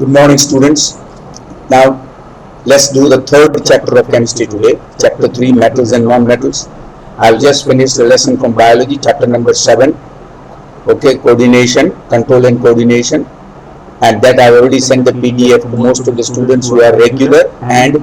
Good morning, students. Now, let's do the third chapter of chemistry today, chapter 3, metals and non-metals. I've just finished the lesson from biology, chapter number 7, okay, coordination, control and coordination, and that I've already sent the PDF to most of the students who are regular and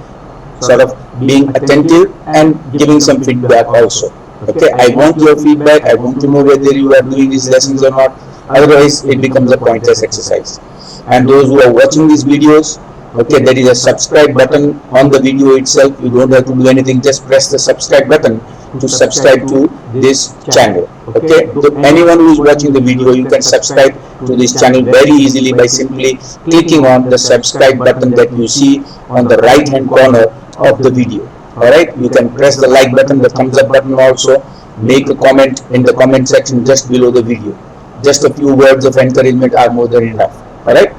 sort of being attentive and giving some feedback also. Okay, I want your feedback. I want to know whether you are doing these lessons or not. Otherwise, it becomes a pointless exercise. And those who are watching these videos, okay, there is a subscribe button on the video itself. You don't have to do anything, just press the subscribe button to subscribe to this channel. Okay, so anyone who is watching the video, you can subscribe to this channel very easily by simply clicking on the subscribe button that you see on the right hand corner of the video. Alright, you can press the like button, the thumbs up button also. Make a comment in the comment section just below the video. Just a few words of encouragement are more than enough. Alright,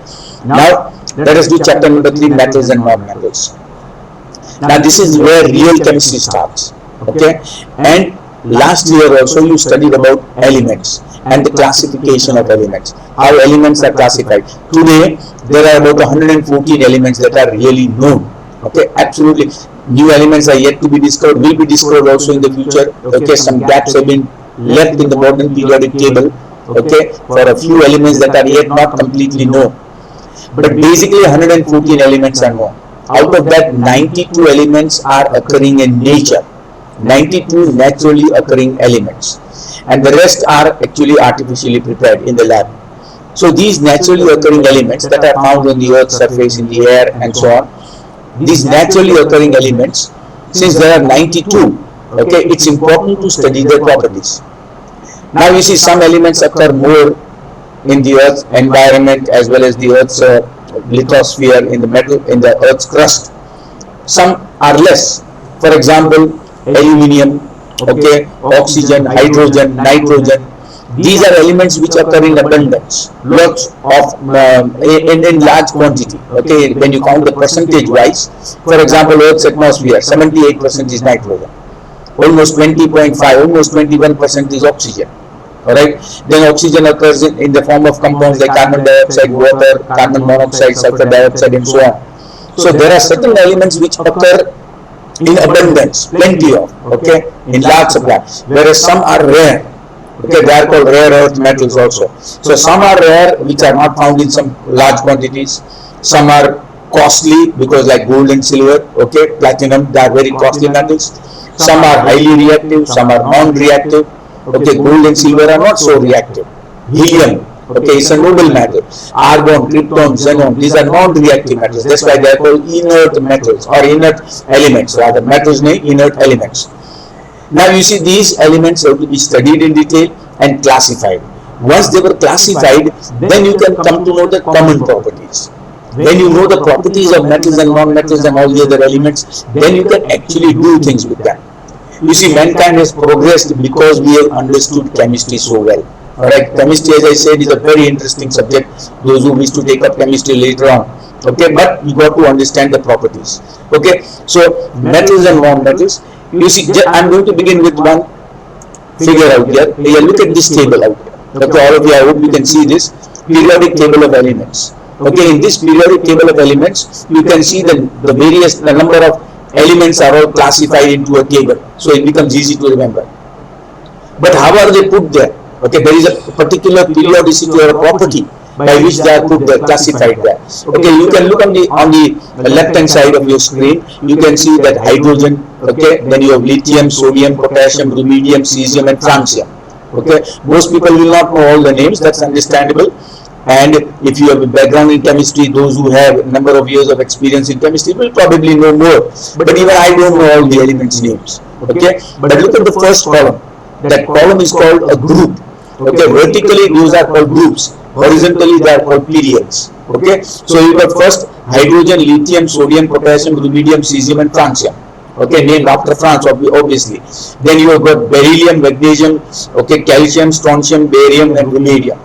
now let us do chapter number 3, metals and non-metals. Now this is where real chemistry starts. Okay, and last year also you studied about elements and the classification of elements, how elements are classified. Today there are about 114 elements that are really known. Okay, absolutely new elements are yet to be discovered, will be discovered also in the future. Okay, some gaps have been left in the modern periodic table, okay, for a few elements that are yet not completely known. But basically 114 elements are known. Out of that, 92 elements are occurring in nature, 92 naturally occurring elements, and the rest are actually artificially prepared in the lab. So these naturally occurring elements that are found on the earth's surface, in the air and so on, these naturally occurring elements, since there are 92, okay, it's important to study their properties. Now you see some elements occur more in the earth's environment as well as the earth's lithosphere, in the earth's crust. Some are less. For example, aluminium, okay, oxygen, hydrogen, nitrogen. These are elements which occur in abundance, lots of in large quantity. Okay, when you count the percentage wise, for example, Earth's atmosphere, 78% is nitrogen, almost 20.5, almost 21% is oxygen. Alright, then oxygen occurs in the form of compounds like carbon dioxide, water, carbon monoxide, sulfur dioxide, and so on. So there are certain elements which occur in abundance, plenty of, okay, in large supply, whereas some are rare. Okay, they are called rare earth metals also. So some are rare, which are not found in some large quantities. Some are costly, because like gold and silver, okay, platinum, they are very costly metals. Some are highly reactive, some are non-reactive. Okay, gold and silver are not so reactive. Helium, okay, it's a noble metal. Argon, krypton, xenon, these are non-reactive metals. That's why they are called inert metals or inert elements. Rather, metals mean inert elements. Now you see, these elements have to be studied in detail and classified. Once they were classified, then you can come to know the common properties. When you know the properties of metals and non-metals and all the other elements, then you can actually do things with them. You see, mankind has progressed because we have understood chemistry so well. Alright, chemistry, as I said, is a very interesting subject. Those who wish to take up chemistry later on, okay, but you got to understand the properties. Okay, so metals and non-metals. You see, I'm going to begin with one figure out here. Here, look at this table out here. Okay, all of you, I hope you can see this periodic table of elements. Okay, in this periodic table of elements, you can see the number of elements are all classified into a table, so it becomes easy to remember. But how are they put there? Okay, there is a particular periodicity or a property by which they are put there, classified there. Okay, you can look on the left hand side of your screen. You can see that hydrogen. Okay, then you have lithium, sodium, potassium, rubidium, cesium, and francium. Okay, most people will not know all the names. That's understandable. And if you have a background in chemistry, those who have a number of years of experience in chemistry will probably know more. But even I don't know all the elements' names. Okay, but look at the first column. That column is called a group. Okay, vertically those are called groups. Horizontally they are called periods. Okay, so you got first hydrogen, lithium, sodium, potassium, rubidium, cesium, and francium. Okay, named after France, obviously. Then you have got beryllium, magnesium, okay, calcium, strontium, barium, and vanadium.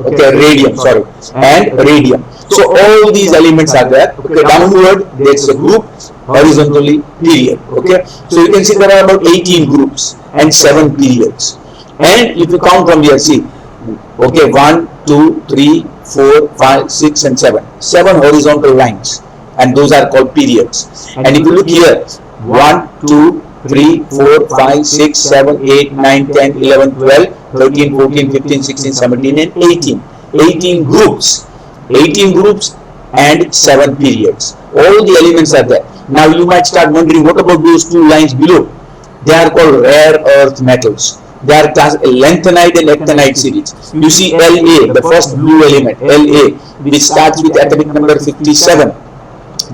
Okay, radium, sorry, and radium. So all these elements are there. Okay, downward there's a group, horizontally period. Okay, so you can see there are about 18 groups and 7 periods. And if you count from here, see, okay, 1, 2, 3, 4, 5, 6 and 7. 7 horizontal lines, and those are called periods. And if you look here, 1, 2, 3, 4, 5, 6, 7, 8, 9, 10, 11, 12, 13, 14, 15, 16, 17 and 18. 18 groups. 18 groups and 7 periods. All the elements are there. Now you might start wondering, what about those two lines below? They are called rare earth metals. They are lanthanide and actinide series. You see La, the first blue element, La, which starts with atomic number 57.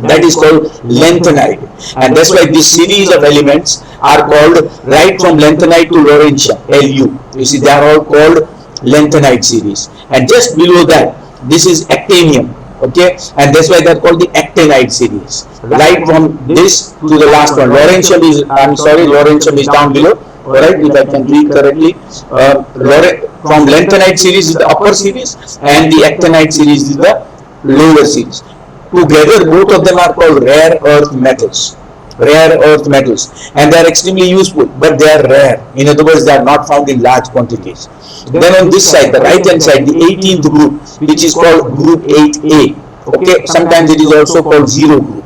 That is called lanthanide, and that's why this series of elements are called, right from lanthanide to lawrencium, Lu. You see, they are all called lanthanide series. And just below that, this is actinium. Okay, and that's why they're called the actinide series. Right from this to the last one, lawrencium is, lawrencium is down below. Alright, if I can read correctly, from lanthanide series is the upper series and the actinide series is the lower series. Together, both of them are called rare earth metals. Rare earth metals, and they are extremely useful, but they are rare. In other words, they are not found in large quantities. Then on this side, the right hand side, the 18th group, which is called group 8A. Okay, sometimes it is also called zero group.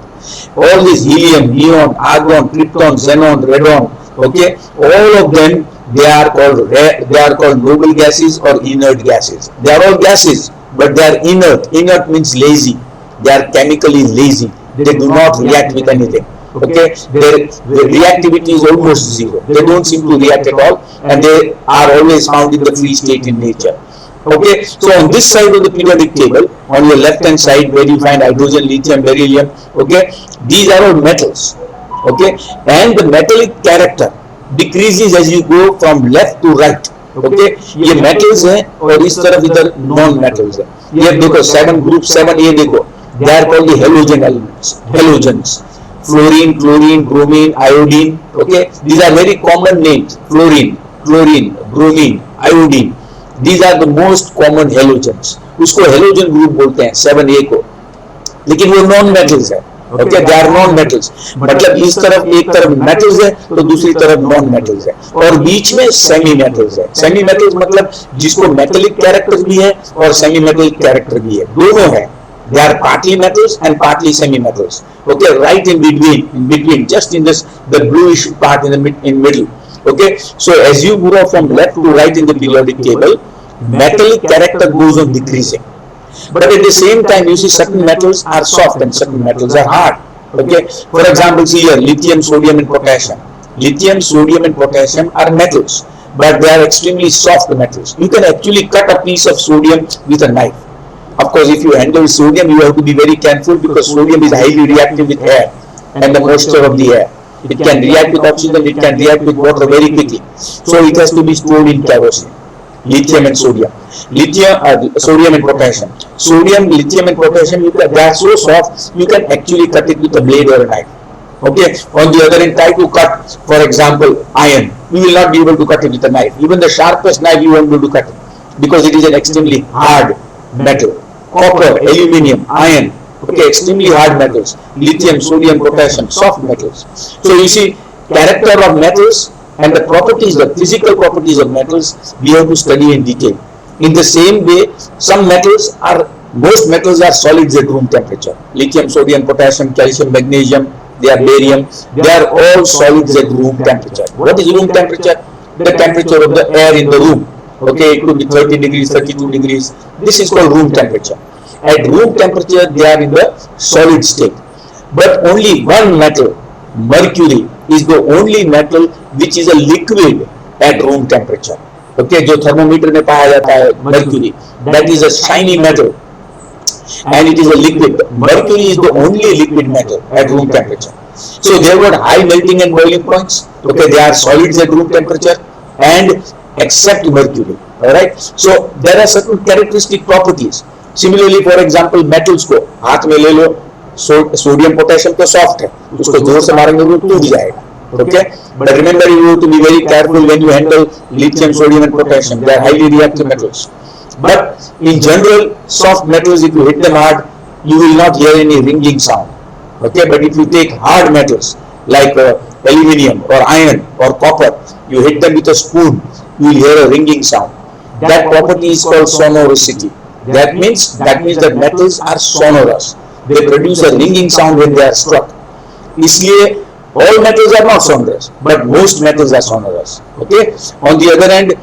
All these helium, neon, argon, krypton, xenon, radon, okay, all of them, they are called rare, they are called noble gases or inert gases. They are all gases, but they are inert. Inert means lazy. They are chemically lazy. They do not react with anything. Okay, their reactivity is almost zero. They don't seem to react at all, and they are always found in the free state in nature. Okay, so on this side of the periodic table, on your left hand side where you find hydrogen, lithium, beryllium, okay, these are all metals. Okay, and the metallic character decreases as you go from left to right. Okay, ये metals हैं और इस तरफ इधर non metals हैं. ये देखो 7 group 7 ये देखो, they are called the halogen elements. Halogens. Fluorine, chlorine, bromine, iodine. Okay, these are very common names. Fluorine, chlorine, bromine, iodine. These are the most common halogens. उसको halogen group बोलते हैं 7A को. लेकिन वो non metals है. Okay, they are non metals. मतलब इस तरफ एक तरफ metals है तो दूसरी तरफ non metals है और बीच में semi metals है. Semi metals मतलब जिसको metallic character भी है और semi metallic character भी है. दोनों है. They are partly metals and partly semi-metals. Okay, right in between, just in this the bluish part in middle. Okay, so as you go from left to right in the periodic table, metallic character goes on decreasing. But at the same time, you see certain metals are soft and certain metals are hard. Okay, for example, see here lithium, sodium, and potassium. Lithium, sodium, and potassium are metals, but they are extremely soft metals. You can actually cut a piece of sodium with a knife. Of course, if you handle sodium, you have to be very careful because sodium is highly reactive with air and the moisture of the air. It can react with oxygen, it can react with water very quickly. So it has to be stored in kerosene. Lithium and sodium. Sodium and potassium. Sodium, lithium and potassium, they are so soft, you can actually cut it with a blade or a knife. Okay. On the other hand, try to cut, for example, iron. You will not be able to cut it with a knife. Even the sharpest knife you won't be able to cut it because it is an extremely hard metal. Copper, aluminium, iron, okay, extremely hard metals. Lithium, sodium, potassium, soft metals. So you see, character of metals and the properties, the physical properties of metals, we have to study in detail. In the same way, most metals are solids at room temperature. Lithium, sodium, potassium, calcium, magnesium, they are barium, they are all solids at room temperature. What is room temperature? The temperature of the air in the room. Okay, it could be 30 degrees, 32 degrees. This is called room temperature. At room temperature, they are in the solid state. But only one metal, mercury, is the only metal which is a liquid at room temperature. Okay, जो thermometer में पाया जाता है, mercury, that is a shiny metal, and it is a liquid. Mercury is the only liquid metal at room temperature. So they have got high melting and boiling points. Okay, they are solids at room temperature, and except mercury. Alright, so there are certain characteristic properties. Similarly, for example, metals को हाथ में ले लो, sodium potassium तो soft है, उसको जोर से मारेंगे तो टूट जाएगा. Okay, but remember you have to be very careful when you handle lithium, sodium, and potassium. They are highly reactive metals. But in general, soft metals, if you hit them hard, you will not hear any ringing sound. Okay, but if you take hard metals like aluminium or iron or copper, you hit them with a spoon, you will hear a ringing sound. That property is called sonoricity. That means that metals are sonorous. They produce a ringing sound when they are struck. इसलिए all metals are not sonorous, but most metals are sonorous. Okay. On the other hand,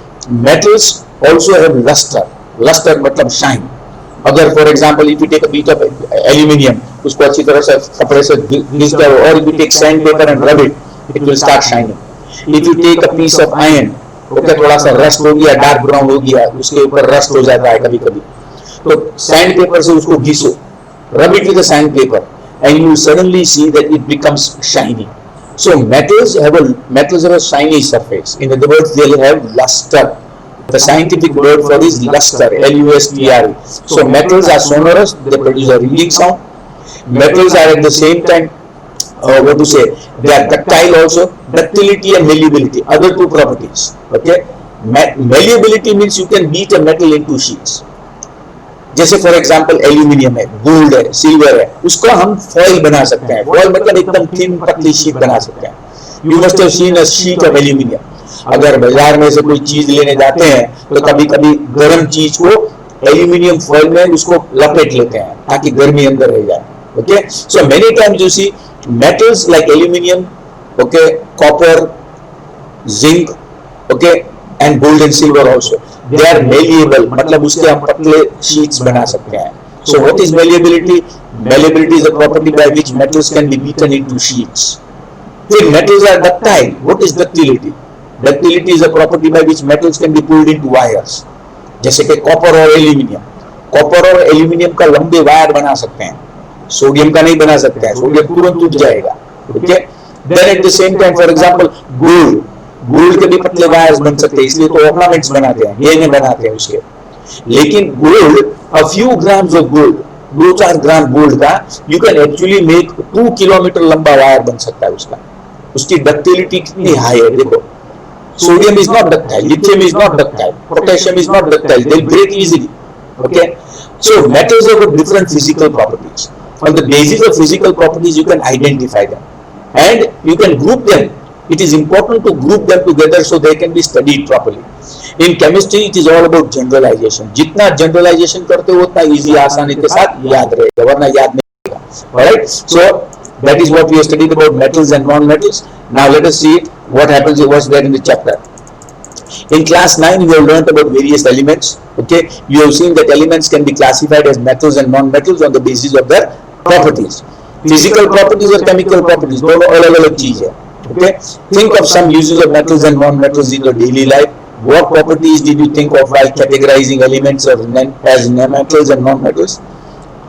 metals also have luster. Luster मतलब shine. अगर for example if you take a bit of aluminium, उसको अच्छी तरह से कपड़े से घिस कर, or if you take sandpaper and rub it, it will start shining. If you take a piece of iron, okay, थोड़ा सा रस्ट हो गया, डार्क ब्राउन हो गया, उसके ऊपर रस्ट हो जाता है कभी कभी, तो सैंड पेपर से उसको घिसो, rub it with the sandpaper, and you suddenly see that it becomes shiny. So metals have a shiny surface. In other words, they have luster. The scientific word for this is luster, L-U-S-T-R-E. So metals are sonorous. They produce a ringing sound. Metals are at the same time, what to say? They are ductile also. Ductility and malleability, other two properties. Okay. Malleability means you can beat a metal into sheets. जैसे for example aluminium है, gold है, silver है, उसको हम foil बना सकते हैं. Foil मतलब एकदम थिन पतली शीट बना सकते हैं. You must have seen a sheet of aluminium. अगर बाजार में से कोई चीज लेने जाते हैं तो कभी कभी गर्म चीज को एल्यूमिनियम फॉइल में उसको लपेट लेते हैं ताकि गर्मी अंदर रह जाए. Okay, so many times you see metals like aluminium, okay, copper, zinc, okay, and gold and silver also. They are malleable. मतलब उसके हम पतले sheets बना सकते हैं. So what is malleability? Malleability is a property by which metals can be beaten into sheets. Then metals are ductile. What is ductility? Ductility is a property by which metals can be pulled into wires. जैसे कि copper और aluminium. Copper और aluminium का लंबे wire बना सकते हैं. Sodium का नहीं बना सकते हैं, सोडियम तुरंत टूट जाएगा. Okay, then at the same time for example gold के भी पतले वायर्स बन सकते हैं, इसलिए तो ऑर्नामेंट्स बनाते हैं, ये बनाते हैं उसके. लेकिन gold, a few grams of gold, 2-4 gram gold का you can actually make 2 kilometre लंबा वायर बन सकता है उसका. उसकी डक्टिलिटी कितनी हाई है देखो. Sodium is not ductile, lithium is not ductile, potassium is not ductile, they break easily. Okay, so metals have different physical properties. On the basis of physical properties, you can identify them and you can group them. It is important to group them together so they can be studied properly. In chemistry, it is all about generalization. जितना generalization करते हो उतना easy आसानी के साथ याद रहेगा, वरना याद नहीं रहेगा. Alright? So that is what we have studied about metals and non-metals. Now let us see what happens. What's there in the chapter. In class 9, we have learned about various elements. Okay, you have seen that elements can be classified as metals and non-metals on the basis of their properties. Physical properties or chemical properties, दोनों अलग-अलग चीज है. Okay, think of some uses of metals and non-metals in your daily life. What properties did you think of while categorizing elements as metals and non-metals?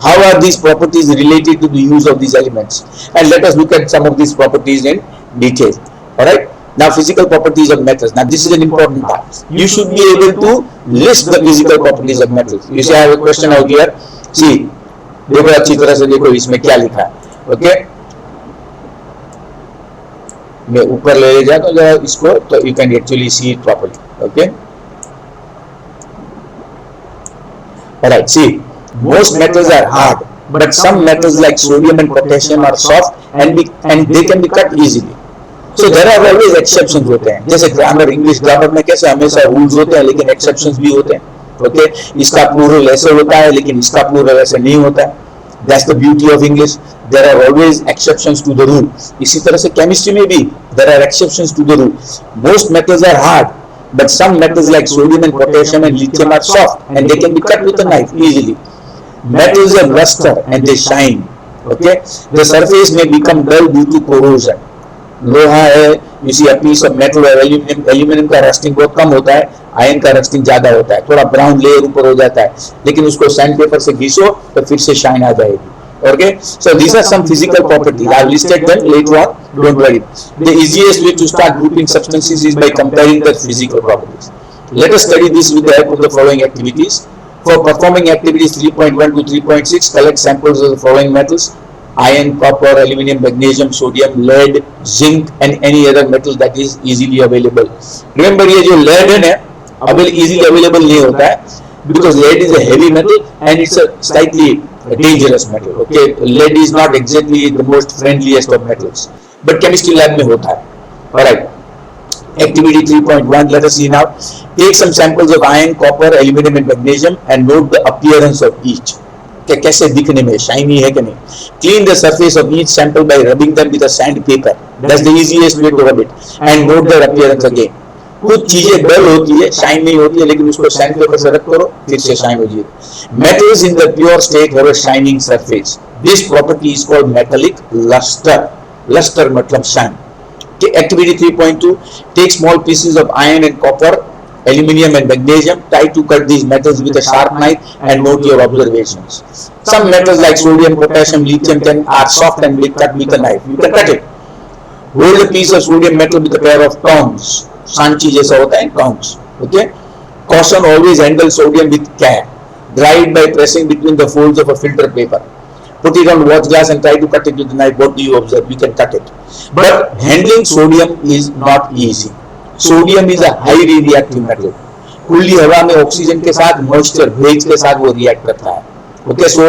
How are these properties related to the use of these elements? And let us look at some of these properties in detail. All right. Now, physical properties of metals. Now, this is an important part. You should be able to list the physical properties of metals. You see, I have a question out here. See, देखो अच्छी तरह से देखो इसमें क्या लिखा है. Okay, मैं ऊपर ले जाता हूँ इसको, तो you can actually see it properly. Okay. Alright. See, most metals are hard, but some metals like sodium and potassium are soft and they can be cut easily. So there are always exceptions होते हैं. जैसे grammar, English grammar में कैसे हमेशा rules होते हैं लेकिन exceptions भी होते हैं. ओके, इसका प्लूरल ऐसे होता है लेकिन इसका प्लूरल ऐसे नहीं होता है. That's the beauty of English. There are always exceptions to the rule. इसी तरह से केमिस्ट्री में भी there are exceptions to the rule. Most metals are hard, but some metals like sodium and potassium and lithium are soft and they can be cut with a knife easily. Metals have luster and they shine. Okay, the surface may become dull due to corrosion. लोहा है, you see a piece of metal or aluminium का rusting बहुत कम होता है, iron का rusting ज्यादा होता है, थोड़ा ब्राउन लेयर ऊपर हो जाता है, लेकिन उसको सैंड पेपर से घिसो तो फिर से शाइन आ जाएगी. Okay, so these are some physical properties. I have listed them later on. Don't worry. The easiest way to start grouping substances is by comparing their physical properties. Let us study this with the help of the following activities. For performing activities 3.1 to 3.6, collect samples of the following metals: iron, copper, aluminum, magnesium, sodium, lead, zinc and any other metal that is easily available. Remember, ये जो lead है ना, easily available नहीं होता है, because lead is a heavy metal and it's a slightly dangerous metal. Okay, lead is not exactly the most friendliest of metals, but chemistry lab में होता है. Alright. Activity 3.1, let us see now. Take some samples of iron, copper, aluminum and magnesium and note the appearance of each. कैसे दिखने में shiny है कि नहीं. Clean the surface of each sample by rubbing them with a sandpaper. That's the easiest way to rub it. And note their appearance again. कुछ चीजें डल होती है, शाइन नहीं होती है, लेकिन उसको सैंडपेपर से रब करो, फिर से शाइन हो जाएगी. Metals in the pure state have a shining surface. This property is called metallic luster. Luster मतलब shine. Activity 3.2, take small pieces of iron and copper, aluminum and magnesium, try to cut these metals with a sharp knife and note your observations. Some metals like sodium, potassium, lithium are soft and will cut with a knife. You can cut it. Hold a piece of sodium metal with a pair of tongs. Sanchi जैसा होता है tongs. Okay. Caution, always handle sodium with care. Dry it by pressing between the folds of a filter paper. Put it on watch glass and try to cut it with a knife. What do you observe? You can cut it. But handling sodium is not easy. Sodium is a highly reactive metal. खुली हवा में oxygen के साथ moisture भेज के साथ वो react करता है. Okay, so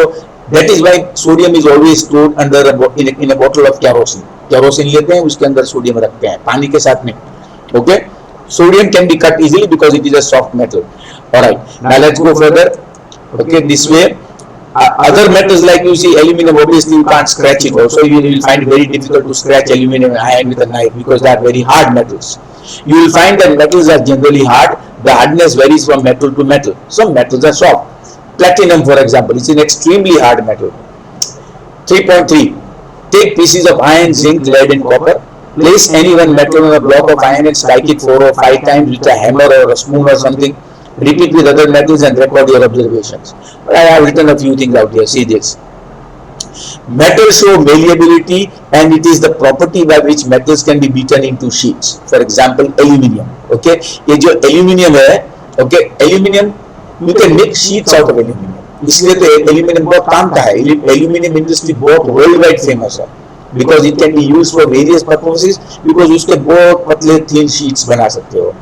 that is why sodium is always stored under in a bottle of kerosene. Kerosene लेते हैं, उसके अंदर सोडियम रखते हैं, पानी के साथ नहीं. Okay, sodium can be cut easily because it is a soft metal. All right, now let's go further. Okay, this way. Other metals like you see aluminum, obviously you can't scratch it also. You will find it very difficult to scratch aluminum and iron with a knife because they are very hard metals. You will find that metals are generally hard. The hardness varies from metal to metal. Some metals are soft. Platinum, for example, is an extremely hard metal. 3.3, take pieces of iron, zinc, lead and copper. Place any one metal on a block of iron and strike it 4 or 5 times with a hammer or a spoon or something. Repeat with other metals and record your observations. But I have written a few things out here. See this. Metals show malleability and it is the property by which metals can be beaten into sheets. For example, aluminium. Okay, ये जो aluminium है, okay, aluminium you can make sheets out of aluminium. इसलिए तो aluminium बहुत काम का है. Aluminium industry बहुत worldwide famous है. Because it can be used for various purposes. Because उसके बहुत पतले thin sheets बना सकते हो.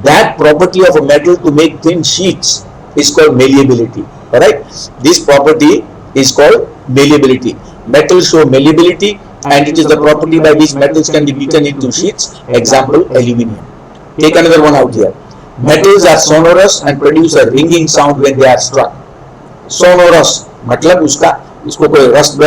That property of a metal to make thin sheets is called malleability. Alright, this property is called malleability. Metals show malleability and it is the property by which metals can be beaten into sheets. Example, aluminium. Take another one out here. Metals are sonorous and produce a ringing sound when they are struck. Sonorous मतलब उसको कोई रस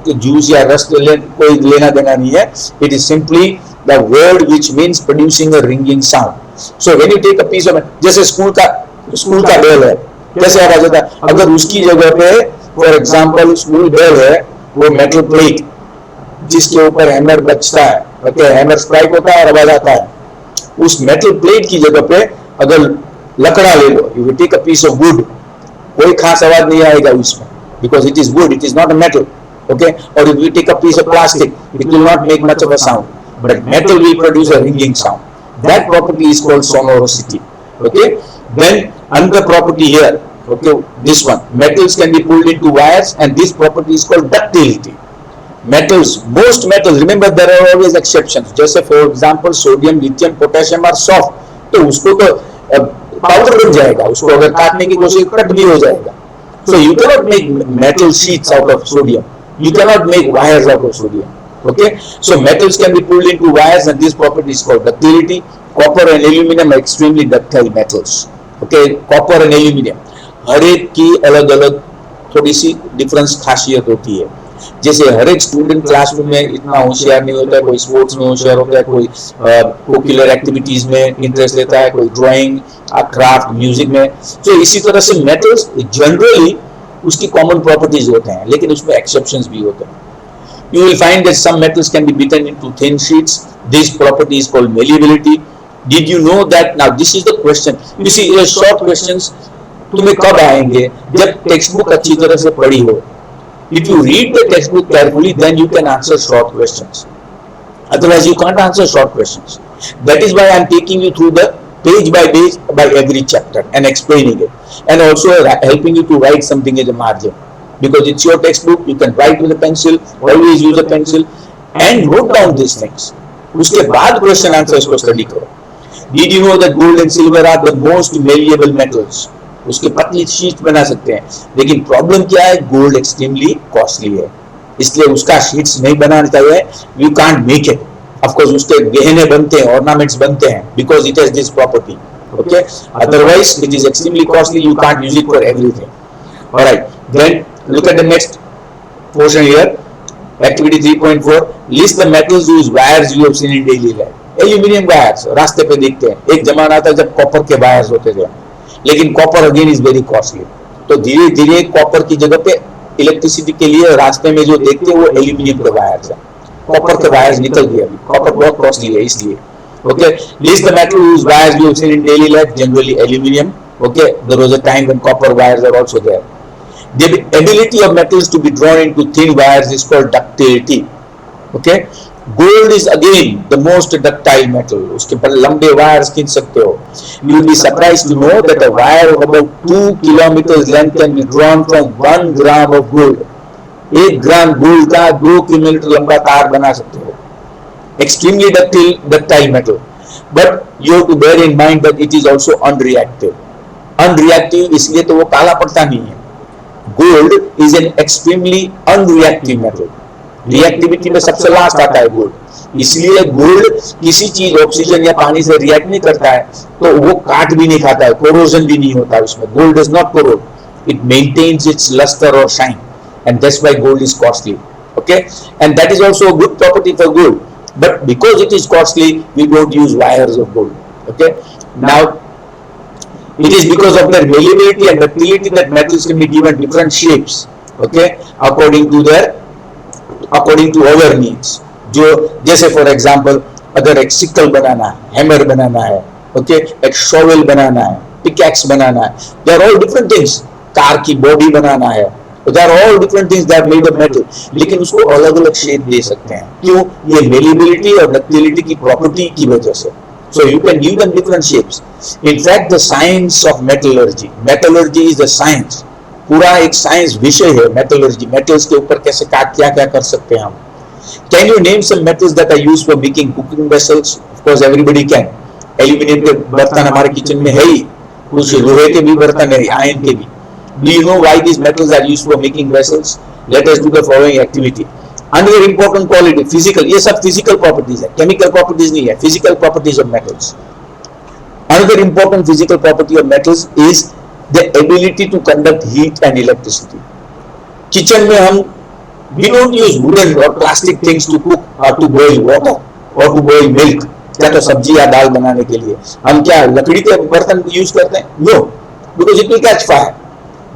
juice या रस कोई लेना देना नहीं है. It is simply the word which means producing a ringing sound. So when you take a piece of, जैसे स्कूल का बेल है, कैसे आवाज होता है? अगर उसकी जगह पे फॉर एग्जाम्पल स्कूल बेल है, वो मेटल प्लेट जिसके ऊपर हैमर बजता है, ओके, हैमर स्ट्राइक होता है और आवाज आता है, उस मेटल प्लेट की जगह पे अगर लकड़ा ले लो, you will take a piece of wood, कोई खास आवाज नहीं आएगा उसमें, because it is wood, it is not a metal. Okay, or if you take a piece of plastic, it will not make much of a sound, but metal will produce a ringing sound. That property is called sonorosity. Okay, then another property here, okay, this one, metals can be pulled into wires and this property is called ductility. Metals, most metals, remember there are always exceptions. जैसे for example sodium, lithium, potassium are soft, तो उसको तो powder बन जाएगा, उसको अगर काटने की कोशिश कट भी हो जाएगा. So you cannot make metal sheets out of sodium. You cannot make wires out of sodium. Okay, so metals can be pulled into wires and this property is called ductility. Copper and aluminum are extremely ductile metals. Okay, copper and aluminum, हर एक की अलग अलग थोड़ी सी difference खासियत होती है. जैसे हर एक स्टूडेंट क्लासरूम में इतना होशियार नहीं होता है, कोई स्पोर्ट्स में होशियार होता है, कोई कोकुलर एक्टिविटीज में इंटरेस्ट लेता है, कोई ड्राइंग, क्राफ्ट, म्यूजिक में. तो इसी तरह से मेटल्स जनरली उसकी कॉमन प्रॉपर्टीज होते हैं, लेकिन उसमें एक्सेप्शंस भी होते हैं. You will find that some metals can be beaten into thin sheets. This property is called malleability. Did you know that? Now this is the question. You see, short questions तुम्हें कब आएंगे? जब text book अच्छी तरह से पढ़ी हो. If you read the textbook carefully, then you can answer short questions. Otherwise, you can't answer short questions. That is why I am taking you through the page by every chapter and explaining it, and also helping you to write something in the margin. Because it's your textbook, you can write with a pencil. Always use a pencil and note down these things. उसके बाद question answers को study करो. Did you know that gold and silver are the most malleable metals? उसके पतली sheet बना सकते हैं, लेकिन प्रॉब्लम क्या है? गोल्ड एक्सट्रीमली कॉस्टली है, इसलिए उसका शीट्स नहीं बनाना चाहिए. You can't make it. Of course उसके गहने बनते हैं, ऑर्नामेंट्स बनते हैं, because it has this property. Okay, otherwise it is extremely costly, you can't use it for everything. All right, then look at the next portion here, activity 3.4. list the metals whose wires you have seen in daily life. Aluminium wires रास्ते पे दिखते हैं. एक जमाना था जब copper के wires होते थे, लेकिन copper again is very costly. तो धीरे धीरे कॉपर की जगह पे इलेक्ट्रिसिटी के लिए रास्ते में जो देखते हैं वो एल्यूमिनियम के वायर्स है. कॉपर के वायर्स निकल गए अभी, कॉपर बहुत कॉस्टली है इसलिए. Okay, list the metal whose wires you have seen in daily life, generally aluminium. Okay, there was a time when copper wires are also there. The ability of metals to be drawn into thin wires is called ductility. Okay, gold is again the most ductile metal. उसके पर लंबे wires खींच सकते हो. You will be surprised to know that a wire of about 2 kilometers length can be drawn from 1 gram of gold. 1 gram gold का 2 kilometre लंबा तार बना सकते हो. Extremely ductile metal, but you have to bear in mind that it is also unreactive. Unreactive इसलिए तो वो काला पड़ता नहीं है. Gold is an extremely unreactive metal. Reactivity में सबसे लास्ट आता है gold. इसलिए gold किसी चीज ऑक्सीजन या पानी से रिएक्ट नहीं करता है, तो वो काट भी नहीं खाता है, corrosion भी नहीं होता उसमें. Gold does not corrode. It maintains its luster or shine, and that's why gold is costly. Okay, and that is also a good property for gold. But because it is costly, we don't use wires of gold. Okay. Now, it is because of their malleability and ductility that metals can be given different shapes. Okay, according to our needs. जो जैसे for example, अगर एक sickle बनाना है, hammer बनाना है, okay, एक shovel बनाना है, pickaxe बनाना है, they are all different things. Car की बॉडी बनाना है, They are all different things that are made of metal. लेकिन उसको अलग अलग शेप दे सकते हैं. क्यों? ये malleability और ductility की प्रॉपर्टी की वजह से. So you can give them different shapes. In fact, the science of metallurgy. Metallurgy is the science. पूरा एक साइंस विषय है metallurgy. Metals के ऊपर कैसे क्या क्या कर सकते हैं हम. Can you name some metals that are used for making cooking vessels? Of course, everybody can. Aluminium के बर्तन हमारे किचन में है ही. कुछ लोहे के भी बर्तन है, आयरन के भी. Do you know why these metals are used for making vessels? Let us do the following activity. Another important quality, physical. ये सब physical properties है, chemical properties नहीं है, physical properties of metals. Another important physical property of metals is the ability to conduct heat and electricity. Kitchen में हम we don't use wooden or plastic things to cook or to boil water or to boil milk. या तो सब्जी या दाल बनाने के लिए हम क्या लकड़ी के बर्तन यूज करते हैं? No, because it will catch fire.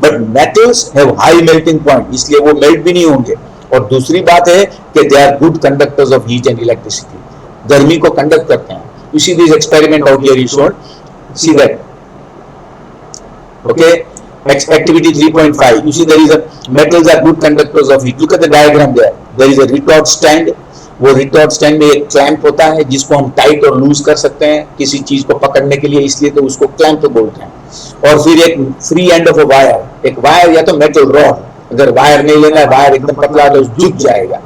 But metals have high melting point, इसलिए वो मेल्ट भी नहीं होंगे. और दूसरी बात है कि they are good conductors of heat and electricity. गर्मी को कंडक्ट करते हैं. You see this experiment out here is shown. See that. Okay. Activity 3.5. You see there is a metals are good conductors of heat. Look at the diagram there. There is a retort stand. वो retort stand में एक clamp होता है जिसको हम tight और loose कर सकते हैं किसी चीज को पकड़ने के लिए, इसलिए तो उसको क्लैंप बोलते हैं. और फिर एक free end of a wire, एक वायर या तो मेटल रॉड. अगर वायर नहीं लेना है, वायर एकदम पतला तो झुक जाएगा.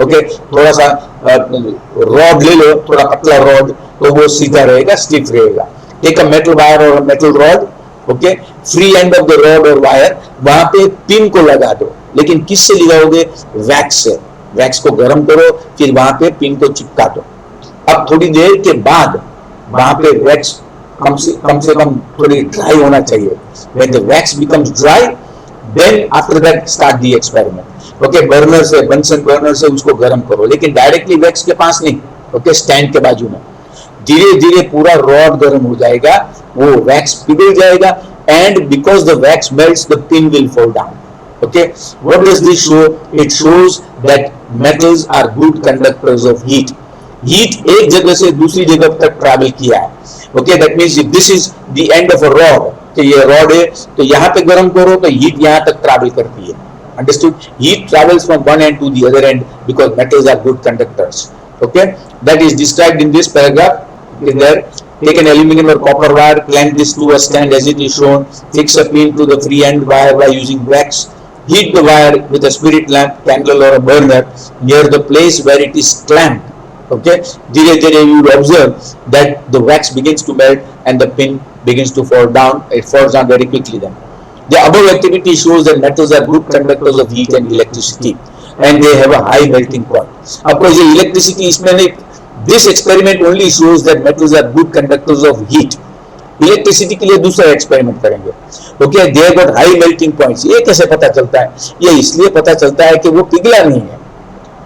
ओके, थोड़ा सा रॉड ले लो, थोड़ा पतला रॉड, तो वो सीधा रहेगा, स्टिफ रहेगा. टेक अ मेटल वायर और metal rod. Okay, free end of the rod और वायर, वहां पे पिन को लगा दो. लेकिन किससे लगाओगे? वैक्स से. वैक्स को गर्म करो, फिर वहां पे पिन को चिपका दो. अब थोड़ी देर के बाद वहां पे वैक्स कम से कम थोड़ी ड्राई होना चाहिए. When the wax becomes dry, then after that start the experiment. Okay, burner से, बंसन बर्नर से उसको गर्म करो, लेकिन डायरेक्टली वैक्स के पास नहीं. ओके, स्टैंड के बाजू में. धीरे धीरे पूरा रॉड गर्म हो जाएगा, वो वैक्स पिघल जाएगा, and because the wax melts, the pin will fall down. Okay, what does this show? It shows that metals are good conductors of heat. Heat एक जगह से दूसरी जगह तक ट्रैवल किया है. Okay, that means if this is the end of a rod, तो ये रॉड है, तो यहाँ पे गर्म करो तो हीट यहाँ तक ट्रैवल करती है. Understood? Heat travels from one end to the other end because metals are good conductors. Okay, that is described in this paragraph. There, take an aluminum or copper wire, clamp this to a stand as it is shown. Fix a pin to the free end wire by using wax. Heat the wire with a spirit lamp, candle or a burner near the place where it is clamped. Okay, धीरे धीरे you observe that the wax begins to melt and the pin begins to fall down. It falls down very quickly then. The above activity shows that metals are good conductors of heat and electricity and they have a high melting point. Of course, ये electricity इसमें नहीं, This experiment only shows that metals are good conductors of heat. Electricity के लिए दूसरा experiment करेंगे. Okay, they got high melting points. ये कैसे पता चलता है? ये इसलिए पता चलता है कि वो पिघला नहीं है.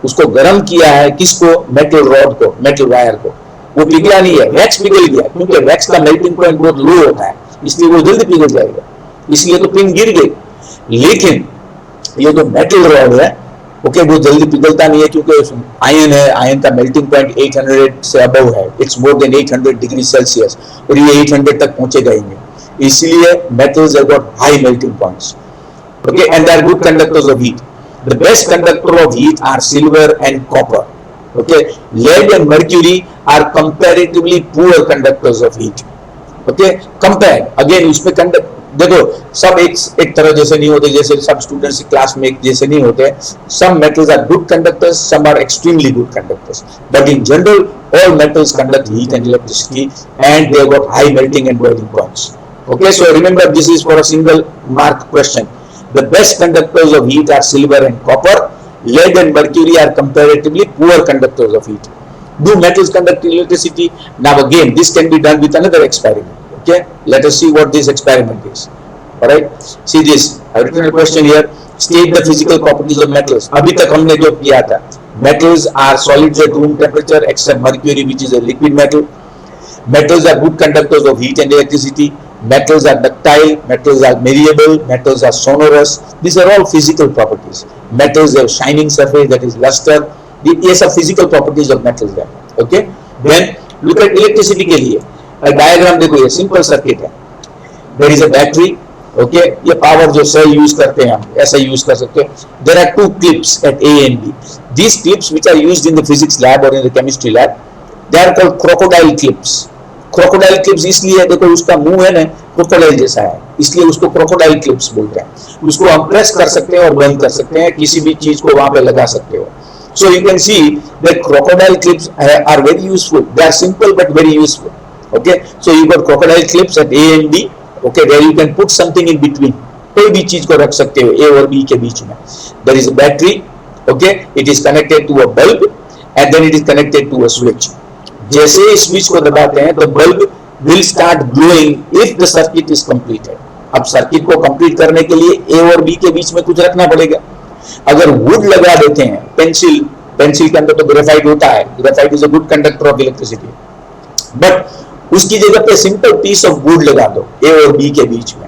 उसको गर्म किया है, किसको? मेटल रॉड को, मेटल वायर को. वो पिघला नहीं है, वैक्स पिघल गया, क्योंकि वैक्स का मेल्टिंग पॉइंट बहुत लो होता है, इसलिए वो जल्दी पिघल जाएगा, इसलिए तो पिन गिर गई. लेकिन ये जो मेटल रॉड है, ओके, वो जल्दी पिघलता नहीं है, क्योंकि आयन है, आयन का मेल्टिंग पॉइंट 800 से अबव है. It's more than 800 degree Celsius, और ये 800 तक पहुंचेगा ही नहीं. इसलिए metals have got high melting points. Okay, and they are good conductors of heat. The best conductor of heat are silver and copper. Okay, lead and mercury are comparatively poor conductors of heat. Okay, compare again. इसमें conduct देखो, सब एक तरह जैसे नहीं होते, जैसे सब स्टूडेंट्स क्लास में एक जैसे नहीं होते. Some metals are good conductors, some are extremely good conductors, but in general all metals conduct heat and electricity, and they have got high melting and boiling points. Okay, so remember, this is for a single mark question. The best conductors of heat are silver and copper. Lead and mercury are comparatively poor conductors of heat. Do metals conduct electricity? Now again, this can be done with another experiment. Okay, let us see what this experiment is. All right, see this. I have written a question here. State the physical properties of metals. अभी तक हमने जो किया था, metals are solids at room temperature except mercury, which is a liquid metal. Metals are good conductors of heat and electricity. Metals are ductile, metals are malleable, metals are sonorous. These are all physical properties. Metals have shining surface, that is luster. These are physical properties of metals there. Okay, then look at electricity के लिए. Diagram देखो, ये simple circuit है. There is a battery. Okay, ये power जो cell use करते हैं, हम ऐसा यूज कर सकते हैं. There are two clips at A and B. These clips which are used in the physics lab और in the chemistry lab, they are called crocodile clips. Crocodile clips इसलिए, देखो उसका मुंह है ना क्रोकोडाइल जैसा है, इसलिए उसको क्रोकोडाइल क्लिप्स बोलते हैं. उसको हम प्रेस कर सकते हैं और बंद कर सकते हैं, किसी भी चीज को वहां पे लगा सकते हो. So you can see that crocodile clips are very useful. They are simple but very useful. Okay, so you got crocodile clips at A and B. Okay, there you can put something in between. कोई भी चीज को रख सकते हो A और B के बीच में. There is a battery. Okay, it is connected to a bulb and then it is connected to a switch. जैसे स्विच को दबाते हैं तो bulb will start glowing if the circuit is completed. अब सर्किट को कंप्लीट करने के लिए A और B के बीच में कुछ रखना पड़ेगा. अगर वुड लगा देते हैं, पेंसिल के अंदर तो ग्रेफाइट होता है, graphite is a good conductor of electricity, but उसकी जगह पे सिंपल पीस ऑफ वुड लगा दो ए और बी के बीच में.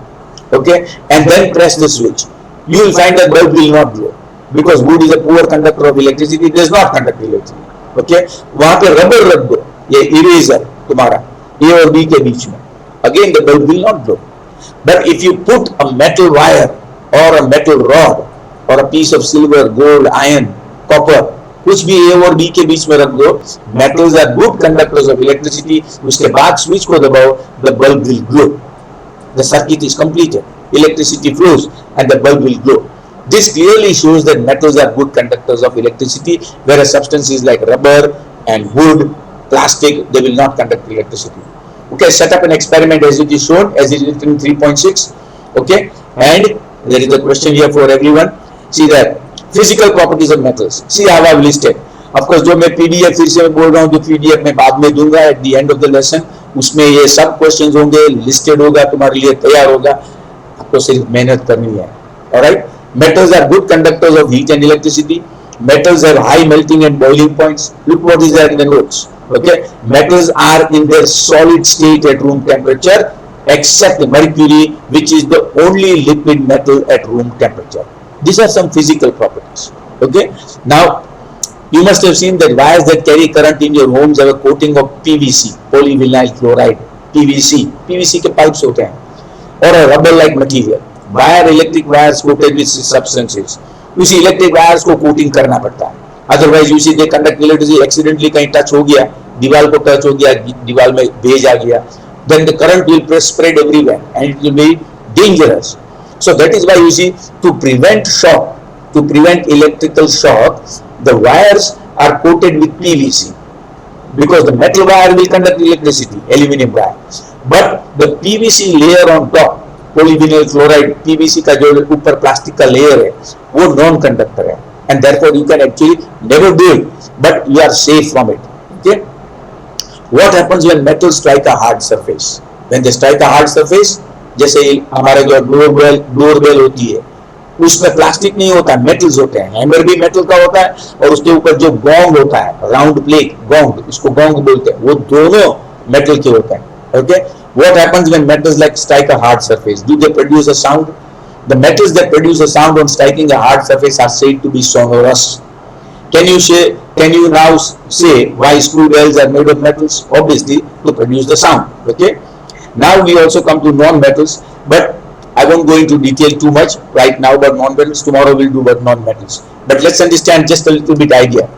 Okay, and then press the switch, you will find that bulb will not glow because wood is a poor conductor of electricity, it does not conduct electricity. Okay, वहां पे rubber रख दो, ये इरेजर तुम्हारा ए और बी के बीच में, again the bulb will not glow. But if you put a metal wire और अ मेटल रॉड और a piece of silver, gold, iron, copper, कुछ भी A और B के बीच में रख दो, metals are good conductors of electricity. उसके बाद स्विच को दबाओ, the bulb will glow. The circuit is completed. Electricity flows and the bulb will glow. This clearly shows that metals are good conductors of electricity, whereas substances like rubber and wood, plastic, they will not conduct electricity. Okay, set up an experiment as it is shown, as it is written in 3.6. Okay, and there is a question here for everyone. See that physical properties of metals. See how I have listed. Of course, जो मैं PDF फिर से बोल रहा हूँ, जो PDF मैं बाद में दूंगा at the end of the lesson, उसमें ये सब questions होंगे, listed होगा, तुम्हारे लिए तैयार होगा. आपको सिर्फ मेहनत करनी है. Alright? Metals are good conductors of heat and electricity. Metals have high melting and boiling points. Look what is there in the notes. Okay? Metals are in their solid state at room temperature, except mercury, which is the only liquid metal at room temperature. These are some physical properties. Okay, now you must have seen that wires that carry current in your homes have a coating of PVC, polyvinyl chloride, PVC के pipes होते हैं, or a rubber like material. Wire, electric wires coated with substances. उसी electric wires को coating करना पड़ता है, otherwise you see they conduct electricity. Accidentally कहीं touch हो गया, दीवार को touch हो गया, दीवार में भेज आ गया, then the current will spread everywhere and it will be dangerous. So that is why you see, to prevent shock, to prevent electrical shock, the wires are coated with PVC, because the metal wire will conduct electricity, aluminum wire, but the PVC layer on top, polyvinyl chloride, PVC का जो ऊपर plastic का layer है, वो non conductor है, and therefore you can actually never do it, but you are safe from it. Okay, What happens when metals strike a hard surface? When they strike a hard surface, जैसे हमारे जो doorbell होती है, उसमें plastic नहीं होता, metals होते हैं. हैमर भी मेटल का होता है, और उसके ऊपर जो गोंग होता है, राउंड प्लेट गोंग, इसको गोंग बोलते हैं, वो दोनों मेटल के होते हैं. Okay, what happens when metals like strike a hard surface? Do they produce a sound? The metals that produce a sound on striking a hard surface are said to be sonorous. Can you now say why screw bells are made of metals? Obviously, to produce the sound. Okay. Now we also come to non-metals, but I won't go into detail too much right now about non-metals. Tomorrow we'll do about non-metals. But let's understand just a little bit idea.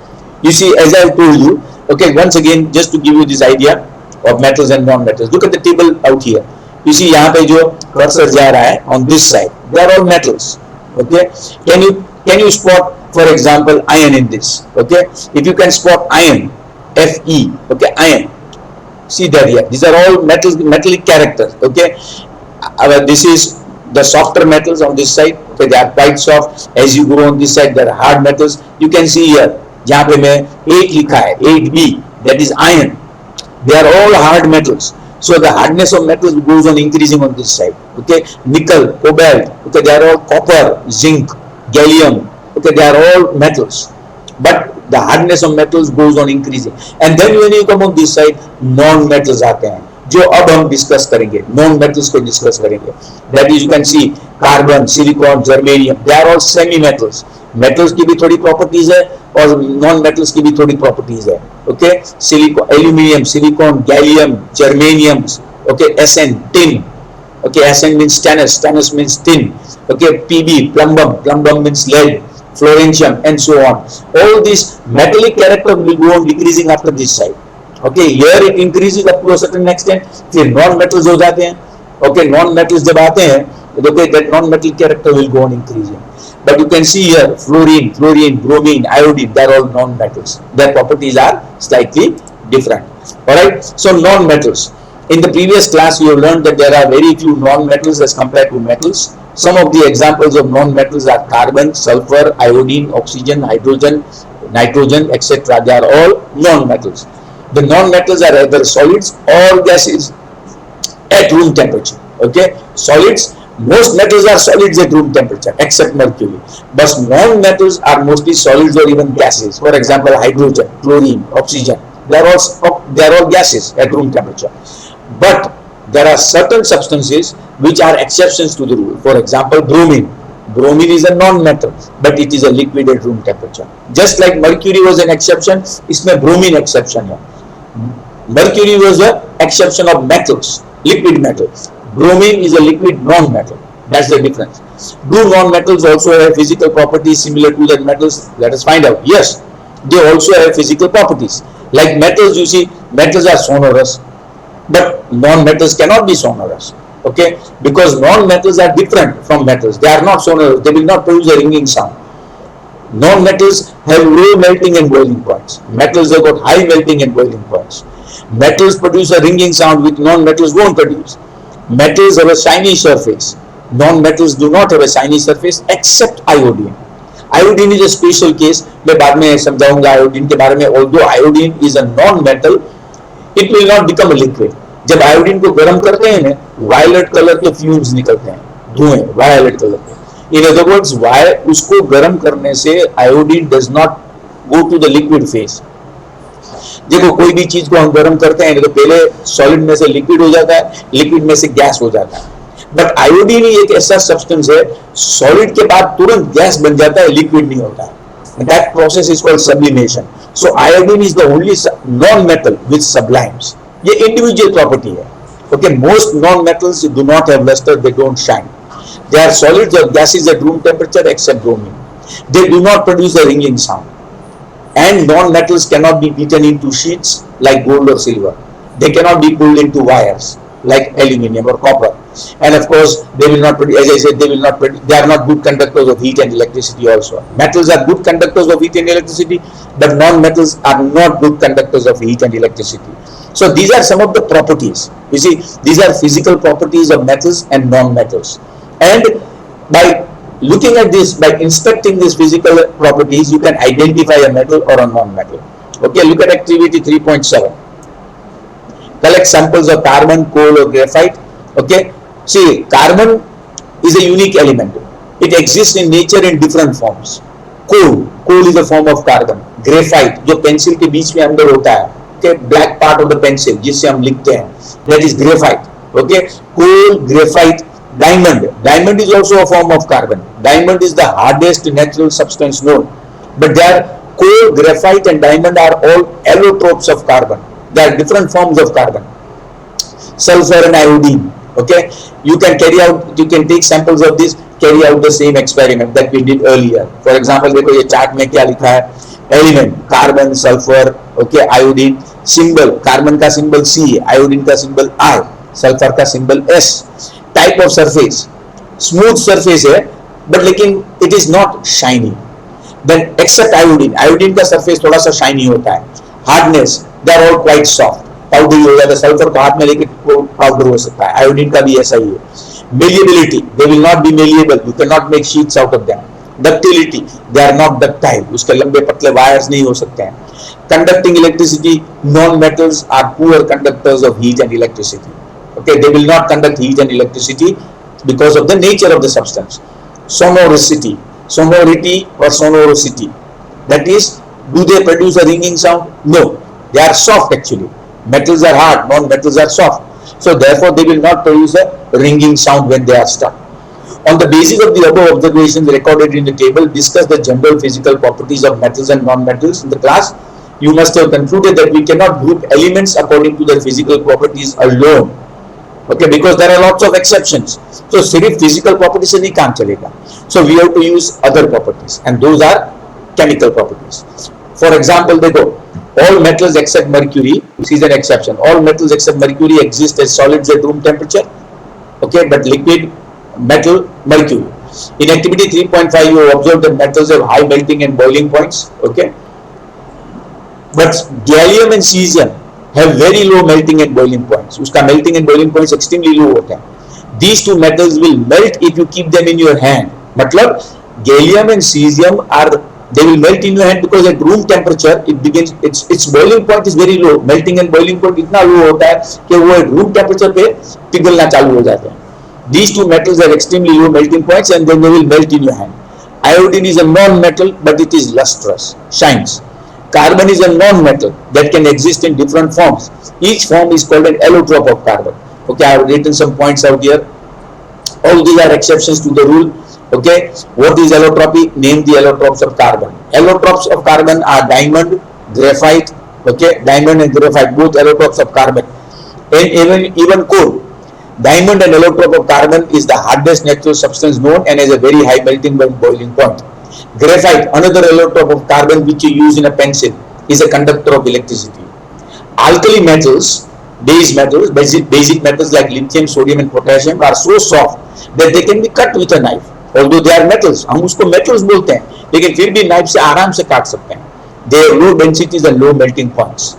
You see, as I told you, okay, once again, just to give you this idea of metals and non-metals. Look at the table out here. You see, यहाँ पे जो cursor जा रहा है on this side, they are all metals. Okay, can you spot, for example, iron in this? Okay, if you can spot iron, Fe, okay, iron. See that here. These are all metallic characters. Okay, this is the softer metals on this side. Okay, they are quite soft. As you go on this side, they are hard metals. You can see here, जहाँ पे मैं 8 लिखा है, 8B, that is iron. They are all hard metals. So the hardness of metals goes on increasing on this side. Okay, nickel, cobalt. Okay, they are all copper, zinc, gallium. Okay, they are all metals. But the hardness of metals goes on increasing. And then when you come on this side, non-metals आते हैं, जो अब हम discuss करेंगे. Non-metals को discuss करेंगे. That is, you can see carbon, silicon, germanium. They are all semi-metals. Metals की भी थोड़ी प्रॉपर्टीज है और नॉन मेटल्स की भी थोड़ी प्रॉपर्टीज है. Okay, silicon, aluminium, silicon, gallium, germanium. Okay, Sn, tin. Okay, Sn means stannous, stannous means tin. Okay, Pb, plumbum means lead, fluorentium, and so on. All these metallic character will go on decreasing after this side. Okay, here it increases up to a certain extent. फिर non metals हो जाते हैं. Okay, non metals जब आते हैं, okay, that non metal character will go on increasing. But you can see here, fluorine, bromine, iodine, they are all non-metals. Their properties are slightly different. Alright, so non-metals. In the previous class, you have learned that there are very few non-metals as compared to metals. Some of the examples of non-metals are carbon, sulfur, iodine, oxygen, hydrogen, nitrogen, etc. They are all non-metals. The non-metals are either solids or gases at room temperature. Okay, solids. Most metals are solids at room temperature except mercury, but non-metals are mostly solids or even gases. For example, hydrogen, chlorine, oxygen, they are all gases at room temperature. But there are certain substances which are exceptions to the rule. For example, bromine. Bromine is a non-metal, but it is a liquid at room temperature. Just like mercury was an exception, इसमें bromine exception है. Mercury was an exception of metals, liquid metals. Bromine is a liquid non-metal. That's the difference. Do non-metals also have physical properties similar to that metals? Let us find out. Yes, they also have physical properties. Like metals, you see, metals are sonorous, but non-metals cannot be sonorous. Okay, because non-metals are different from metals. They are not sonorous. They will not produce a ringing sound. Non-metals have low melting and boiling points. Metals have got high melting and boiling points. Metals produce a ringing sound which non-metals won't produce. Metals have a shiny surface. Non-metals do not have a shiny surface except iodine. Iodine is a special case. मैं बाद में समझाऊंगा iodine के बारे में. Although iodine is a non-metal, it will not become a liquid. जब iodine को गर्म करते हैं ना, violet color के fumes निकलते हैं, धुएं, violet color के. In other words, उसको गर्म करने से iodine does not go to the liquid phase. देखो, कोई भी चीज को हम गर्म करते हैं तो पहले सॉलिड में से लिक्विड हो जाता है, लिक्विड में से गैस हो जाता है. बट आयोडीन एक ऐसा सब्सटेंस है, सॉलिड के बाद तुरंत गैस बन जाता है, लिक्विड नहीं होता है. That process is called sublimation. So iodine is the only non metal which sublimes. ये इंडिविजुअल प्रॉपर्टी है. Okay, most non metals do not have lustre, they don't shine. They are solids और gases at room temperature except bromine. They do not produce a ringing sound. And non-metals cannot be beaten into sheets like gold or silver. They cannot be pulled into wires like aluminium or copper. And of course, they will not produce, as I said, they are not good conductors of heat and electricity also. Metals are good conductors of heat and electricity, but non-metals are not good conductors of heat and electricity. So these are some of the properties. You see, these are physical properties of metals and non-metals. And by looking at this, by inspecting these physical properties, you can identify a metal or a non-metal. Okay, look at activity 3.7. collect samples of carbon, coal or graphite. Okay, see, carbon is a unique element. It exists in nature in different forms. Coal is a form of carbon. Graphite जो pencil के बीच में अंदर होता है, okay, black part of the pencil जिससे हम लिखते हैं, that is graphite. Okay, coal, graphite. Diamond is also a form of carbon. Diamond is the hardest natural substance known, but there coal, graphite and diamond are all allotropes of carbon. They are different forms of carbon. Sulfur and iodine. Okay, you can take samples of this, carry out the same experiment that we did earlier. For example, देखो ये chart में क्या लिखा है, element carbon, sulphur, okay, iodine, symbol, carbon का symbol C, iodine का symbol I, sulphur का symbol S. Type of surface smooth surface है, बट लेकिन it is not shiny. Then except iodine का सरफेस थोड़ा सा शाइनी होता है. Hardness, they are all quite soft, powdery हो जाता है. सल्फर को हाथ में लेके पाउडर हो सकता है, आयोडीन का भी ऐसा ही है. Malleability, they will not be malleable, you can not make sheets out of them. Ductility, they are not ductile, उसके लंबे पतले वायर्स नहीं हो सकते हैं. Conducting electricity, non metals are poor conductors of heat and electricity. Okay, they will not conduct heat and electricity because of the nature of the substance. Sonority or sonorosity, that is, do they produce a ringing sound? No, they are soft actually. Metals are hard, non-metals are soft, so therefore they will not produce a ringing sound when they are stuck. On the basis of the above observations recorded in the table, discuss the general physical properties of metals and non-metals. In the class, you must have concluded that we cannot group elements according to their physical properties alone. Okay, because there are lots of exceptions. So सिर्फ physical properties से नहीं काम चलेगा. So we have to use other properties, and those are chemical properties. For example, देखो, all metals except mercury, this is an exception. All metals except mercury exist as solids at room temperature. Okay, but liquid metal mercury. In activity 3.5, you observe that metals have high melting and boiling points. Okay, but gallium and cesium have very low melting and boiling points. उसका melting and boiling points extremely low होते हैं. These two metals will melt if you keep them in your hand. मतलब gallium and cesium they will melt in your hand because at room temperature its boiling point is very low. Melting and boiling point इतना low होता है कि वो room temperature पे पिघलना चालू हो जाते हैं. These two metals have extremely low melting points and then they will melt in your hand. Iodine is a non-metal, but it is lustrous, shines. Carbon is a non-metal that can exist in different forms. Each form is called an allotrope of carbon. Okay, I have written some points out here. All these are exceptions to the rule. Okay, what is allotropy? Name the allotropes of carbon. Allotropes of carbon are diamond, graphite. Okay, diamond and graphite, both allotropes of carbon. And even coal. Diamond and allotrope of carbon is the hardest natural substance known and has a very high melting and boiling point. Graphite, another allotrope of carbon which you use in a pencil, is a conductor of electricity. Alkali metals, basic metals like lithium, sodium and potassium are so soft that they can be cut with a knife. Although they are metals, हम उसको metals बोलते हैं, लेकिन फिर भी knife से आराम से काट सकते हैं. They have low densities and low melting points.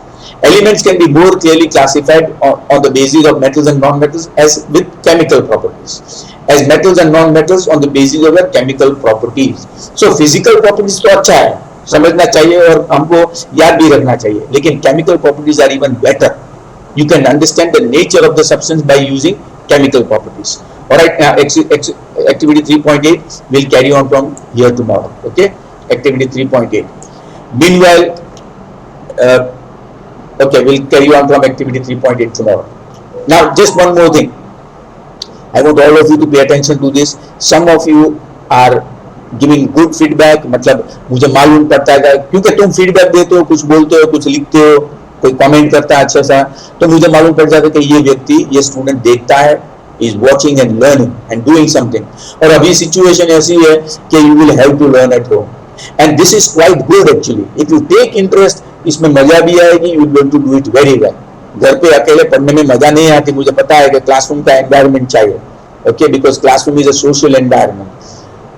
Elements can be more clearly classified on the basis of metals and non-metals as with chemical properties. As metals and non-metals on the basis of their chemical properties. So physical properties तो अच्छा है, समझना चाहिए और हमको याद भी रखना चाहिए, लेकिन chemical properties are even better. You can understand the nature of the substance by using chemical properties. Alright, activity 3.8 will carry on from here tomorrow. Okay, activity 3.8. Meanwhile, okay, we'll carry on from activity 3.8 tomorrow. Now, just one more thing. I want all of you to pay attention to this. Some of you are giving good feedback. मतलब मुझे मालूम पड़ता है क्योंकि तुम feedback देते हो, कुछ बोलते हो, कुछ लिखते हो, कोई comment करता है अच्छा सा, तो मुझे मालूम पड़ जाता है कि ये व्यक्ति, ये student देखता है, is watching and learning and doing something. और अभी situation ऐसी है कि you will have to learn at home. And this is quite good actually. If you take interest, इसमें मजा भी आएगी, you will be able to do it very well. घर पे अकेले पढ़ने में मजा नहीं आती, मुझे पता है कि क्लासरूम का एनवायरनमेंट चाहिए. Okay, because classroom is a social environment.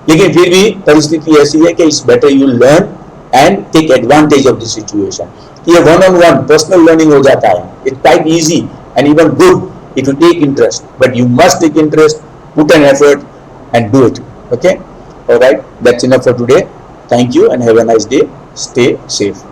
लेकिन फिर भी परिस्थिति ऐसी है कि it's better you learn and take advantage of the situation. ये one on one personal learning हो जाता है. It's quite easy and even good if you take interest, but you must take interest, put an effort and do it. Okay, all right, that's enough for today. Thank you and have a nice day. Stay safe.